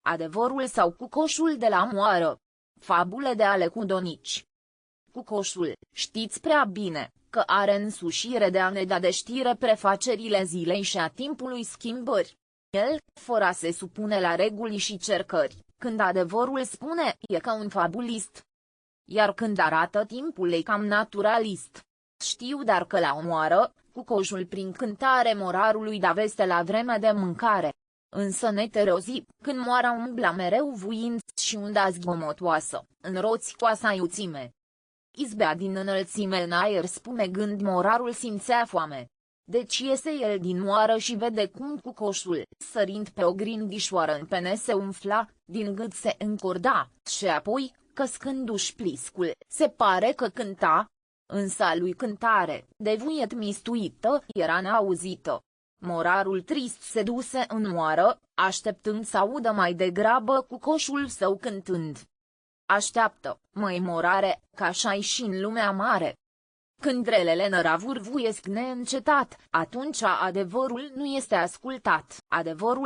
Adevărul sau cucoșul de la moară. Fabule de ale Cudonici. Cucoșul, știți prea bine, că are însușire de a ne da de știre prefacerile zilei și a timpului schimbări. El, fără a se supune la reguli și cercări, când adevărul spune, e ca un fabulist. Iar când arată timpul e cam naturalist. Știu dar că la o moară, cucoșul prin cântare morarului da veste la vremea de mâncare. Însă neterozi, când moara umbla mereu vuind și unda zgomotoasă, în roți coasa iuțime. Izbea din înălțime în aer spumegând morarul simțea foame. Deci iese el din moară și vede cum cucoșul, sărind pe o grindișoară în pene se umfla, din gât se încorda, și apoi, căscându-și pliscul, se pare că cânta. Însă a lui cântare, de vuiet mistuită, era neauzită. Morarul trist se duse în moară, așteptând să audă mai degrabă cucoșul său cântând. Așteaptă, măi morare, că așa-i și în lumea mare. Când relele năravuri vuiesc neîncetat, atunci adevărul nu este ascultat, adevărul